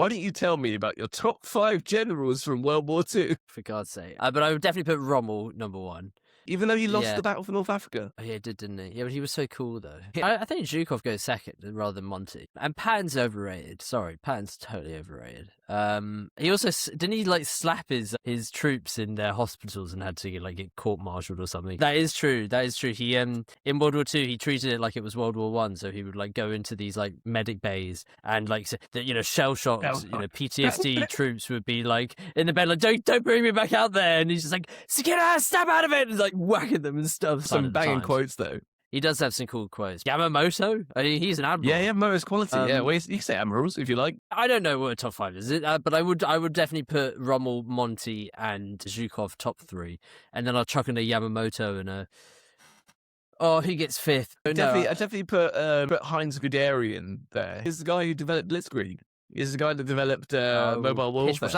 why don't you tell me about your top 5 generals from World War II? For God's sake. But I would definitely put Rommel number 1. Even though he lost Yeah. the battle for North Africa. Oh, yeah, he did, didn't he? Yeah, but he was so cool, though. I think Zhukov goes second rather than Monty. And Patton's overrated. Sorry, Patton's totally overrated. He also, didn't he, like, slap his troops in their hospitals and had to, like, get court-martialed or something? That is true. He, in World War II, he treated it like it was World War I, so he would, like, go into these, like, medic bays and, like, shell-shocked, PTSD troops would be, like, in the bed, like, don't bring me back out there. And he's just like, snap out of it! And, like, whacking them and stuff. Some banging quotes, though. He does have some cool quotes. Yamamoto? I mean, he's an admiral. Yeah, Yamamoto's quality. Well, you can say admirals if you like. I don't know what a top 5 is, but I would definitely put Rommel, Monty, and Zhukov top 3, and then I'll chuck in a Yamamoto and a. Oh, he gets 5th. I definitely put Heinz Guderian there. He's the guy who developed Blitzkrieg. He's the guy that developed mobile warfare.